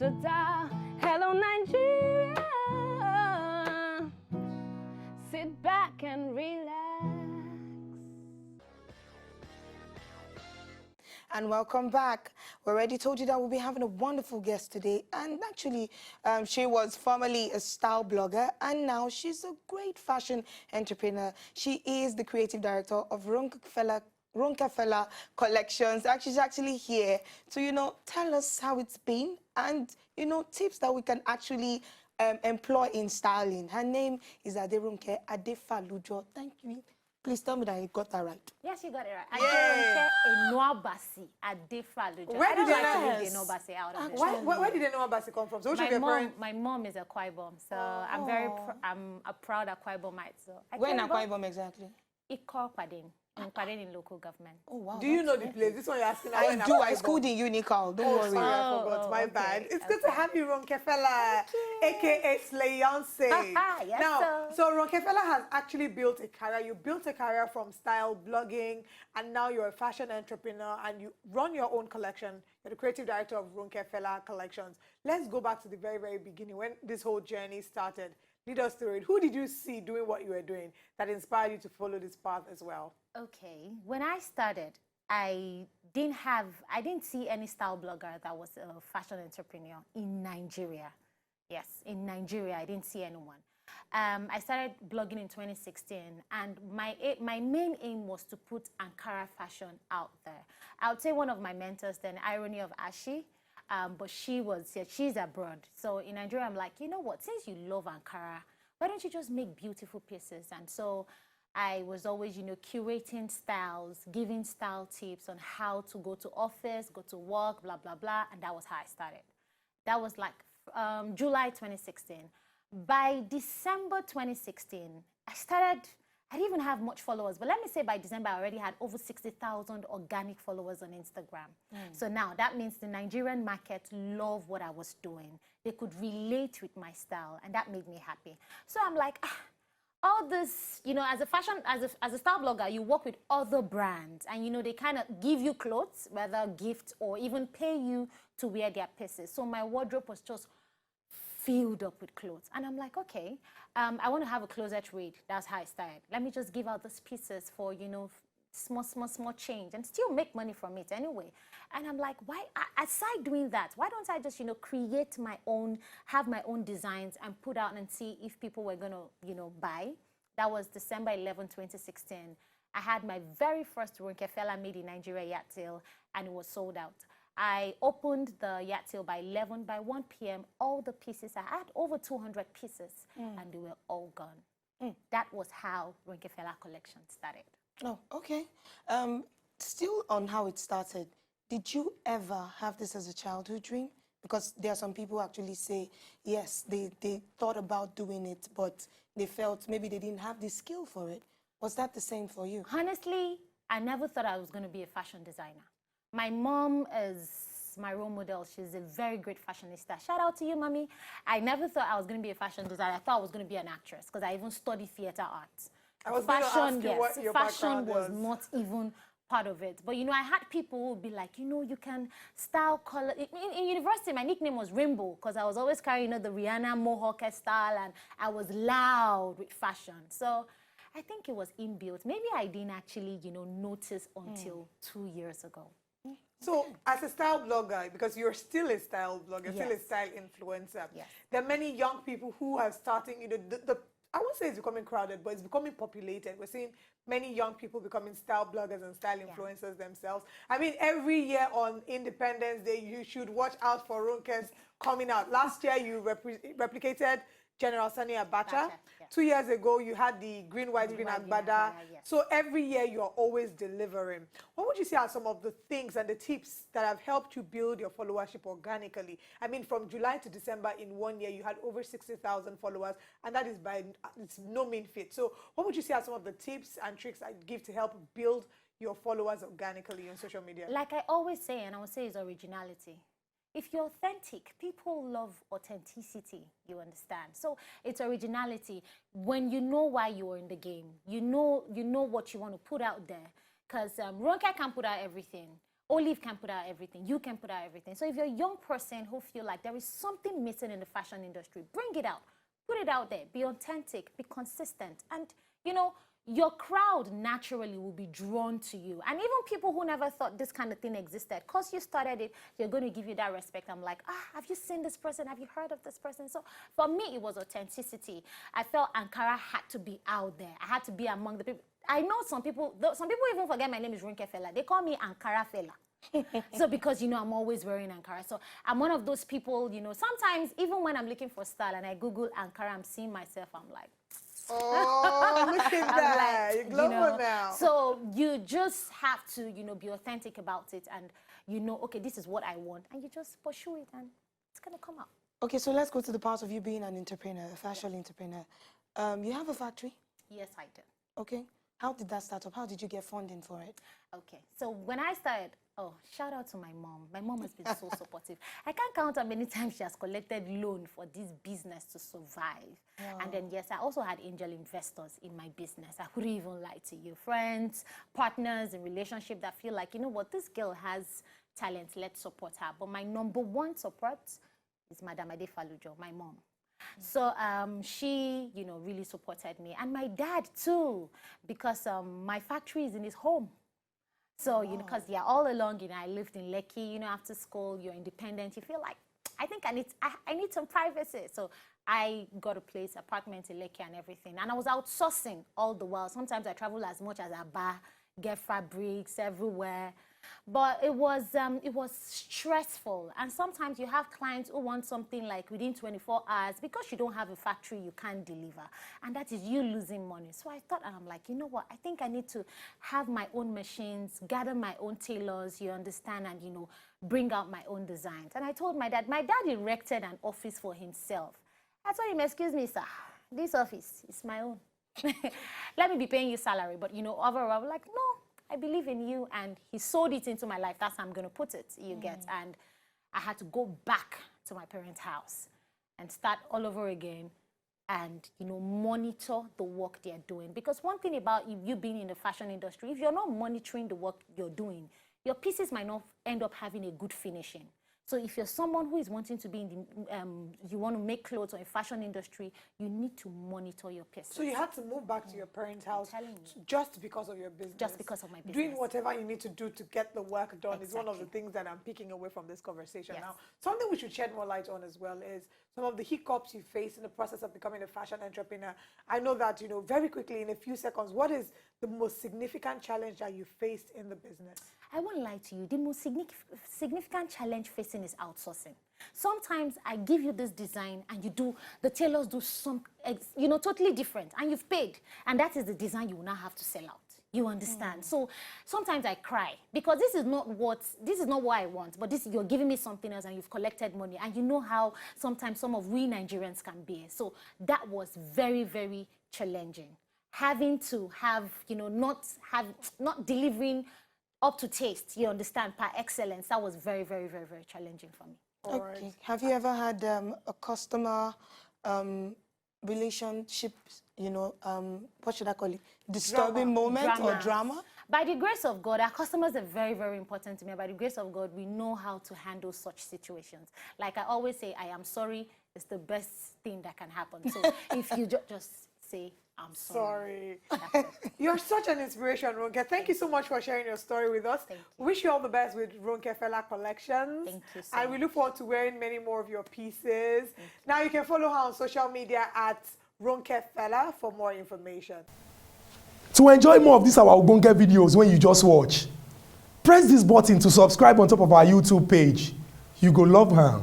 Da-da. Hello, Nigeria. Sit back and relax. And welcome back. We already told you that we'll be having a wonderful guest today. And actually, she was formerly a style blogger, and now she's a great fashion entrepreneur. She is the creative director of Ronkefeller Collections. She's actually here to, tell us how it's been and, tips that we can actually employ in styling. Her name is ADERONKE Thank you. Please tell me that you got that right. Yes, you got it right. ADERONKE Enoabasi Adefalujo. Where did I don't like to leave the Enobasi out of it. Where did Enobasi come from? So which of your parents? My mom is a Akwa Ibom, so I'm a proud Akwa Ibomite. So where in Akwa Ibom exactly? Iko Kwadin in local government. Oh wow! Do you know the place? This one you're asking. I do. I schooled in Unical. Don't worry. Sorry, I forgot. My bad. It's good to have you, Ronkefeller, aka Slayonce. Yes, now, so Ronkefeller has actually built a career. You built a career from style blogging, and now you're a fashion entrepreneur, and you run your own collection. You're the creative director of Ronkefeller Collections. Let's go back to the very, very beginning when this whole journey started. Lead us through it. Who did you see doing what you were doing that inspired you to follow this path as well? Okay, when I started, I didn't see any style blogger that was a fashion entrepreneur in Nigeria. Yes, in Nigeria, I didn't see anyone. I started blogging in 2016, and my main aim was to put Ankara fashion out there. I would say one of my mentors, then Irony of Ashi, but she's abroad. So in Nigeria, I'm like, you know what, since you love Ankara, why don't you just make beautiful pieces? And so I was always, curating styles, giving style tips on how to go to office, go to work, blah, blah, blah. And that was how I started. That was like July 2016. By December 2016, I didn't even have much followers, but let me say by December, I already had over 60,000 organic followers on Instagram. So now that means the Nigerian market loved what I was doing. They could relate with my style, and that made me happy. So I'm like, all this, as a style blogger, you work with other brands, and, they kind of give you clothes, whether gifts or even pay you to wear their pieces. So my wardrobe was just filled up with clothes. And I'm like, okay, I want to have a closet read. That's how I started. Let me just give out these pieces for, small change and still make money from it anyway. And I'm like, why, aside doing that, why don't I just, create my own, have my own designs and put out and see if people were going to, buy. That was December 11, 2016. I had my very first Ronkefeller made in Nigeria yacht sale, and it was sold out. I opened the yacht sale by 11. By 1 p.m., all the pieces, I had over 200 pieces, and they were all gone. That was how Ronkefeller Collection started. Oh, okay. Still on how it started, did you ever have this as a childhood dream? Because there are some people who actually say, yes, they thought about doing it, but they felt maybe they didn't have the skill for it. Was that the same for you? Honestly, I never thought I was going to be a fashion designer. My mom is my role model. She's a very great fashionista. Shout out to you, mommy. I never thought I was going to be a fashion designer. I thought I was going to be an actress because I even studied theater arts. I was going to ask you what your fashion was was not even part of it. But, I had people who would be like, you can style color. In university, my nickname was Rainbow because I was always carrying, the Rihanna Mohawk style, and I was loud with fashion. So I think it was inbuilt. Maybe I didn't actually, notice until 2 years ago. So, as a style blogger, because you're still a style blogger, still a style influencer, there are many young people who are starting, I won't say it's becoming crowded, but it's becoming populated. We're seeing many young people becoming style bloggers and style influencers themselves. I mean, every year on Independence Day, you should watch out for Ronke's coming out. Last year, you replicated General Sani Abacha. 2 years ago, you had the green, white, green Agbada. So every year, you're always delivering. What would you say are some of the things and the tips that have helped you build your followership organically? I mean, from July to December in 1 year, you had over 60,000 followers, and that is it's no mean feat. So what would you say are some of the tips and tricks I give to help build your followers organically on social media? Like I always say, and I would say, is originality. If you're authentic, people love authenticity, you understand? So it's originality. When you know why you're in the game, you know what you want to put out there. Because Ronke can put out everything. Olive can put out everything. You can put out everything. So if you're a young person who feel like there is something missing in the fashion industry, bring it out. Put it out there. Be authentic. Be consistent. And, you know, your crowd naturally will be drawn to you. And even people who never thought this kind of thing existed, because you started it, they're going to give you that respect. I'm like, have you seen this person? Have you heard of this person? So for me, it was authenticity. I felt Ankara had to be out there. I had to be among the people. I know some people even forget my name is Ronke Fela. They call me Ankara Fela. So because, you know, I'm always wearing Ankara. So I'm one of those people, you know, sometimes even when I'm looking for style and I Google Ankara, I'm seeing myself, I'm like, oh, look at that. You're global, you know, now. So you just have to, you know, be authentic about it and, you know, okay, this is what I want. And you just pursue it and it's going to come out. Okay, so let's go to the part of you being an entrepreneur, a fashion entrepreneur. You have a factory? Yes, I do. Okay. How did that start up? How did you get funding for it? Okay, so when I started, shout out to my mom. My mom has been so supportive. I can't count how many times she has collected loan for this business to survive. Wow. And then, yes, I also had angel investors in my business. I wouldn't even lie to you. Friends, partners in relationship that feel like, you know what, this girl has talent, let's support her. But my number one support is Madam Ade Falujo, my mom. So she, you know, really supported me. And my dad, too, because my factory is in his home. So, you know, because all along, you know, I lived in Lekki, you know, after school, you're independent. You feel like, I think I need some privacy. So I got a place, apartment in Lekki and everything. And I was outsourcing all the while. Sometimes I travel as much as Aba, get fabrics everywhere. But it was stressful. And sometimes you have clients who want something like within 24 hours. Because you don't have a factory, you can't deliver. And that is you losing money. So I thought, and I'm like, you know what? I think I need to have my own machines, gather my own tailors, you understand, and, you know, bring out my own designs. And I told my dad erected an office for himself. I told him, excuse me, sir, this office is my own. Let me be paying you salary. But, you know, overall, I was like, no. I believe in you, and he sold it into my life. That's how I'm going to put it, you get. And I had to go back to my parents' house and start all over again and, you know, monitor the work they're doing. Because one thing about you being in the fashion industry, if you're not monitoring the work you're doing, your pieces might not end up having a good finishing. So if you're someone who is wanting to be in the, you want to make clothes or a fashion industry, you need to monitor your pieces. So you had to move back to your parents' house just because of your business? Just because of my business. Doing whatever you need to do to get the work done is one of the things that I'm picking away from this conversation now. Something we should shed more light on as well is some of the hiccups you face in the process of becoming a fashion entrepreneur. I know that, you know, very quickly in a few seconds, what is the most significant challenge that you faced in the business? I won't lie to you. The most significant challenge facing is outsourcing. Sometimes I give you this design and the tailors do some, you know, totally different, and you've paid. And that is the design you will now have to sell out. You understand? So sometimes I cry because this is not what I want, but you're giving me something else and you've collected money. And you know how sometimes some of we Nigerians can be. So that was very, very challenging. Having to have, you know, not delivering up to taste, you understand, par excellence. That was very, very, very, very challenging for me. Okay. Right. Have you ever had a customer relationship, you know, what should I call it? Disturbing moment or drama? By the grace of God, our customers are very, very important to me. By the grace of God, we know how to handle such situations. Like I always say, I am sorry. It's the best thing that can happen. So if you just say, I'm sorry. You're such an inspiration, Ronke. Thank you so much for sharing your story with us. Wish you all the best with Ronke Fela Collections. Thank you so And we look forward to wearing many more of your pieces. Now you can follow her on social media at Ronke Fela for more information. To enjoy more of these our Ogbonge videos when you just watch, press this button to subscribe on top of our YouTube page. You go love her.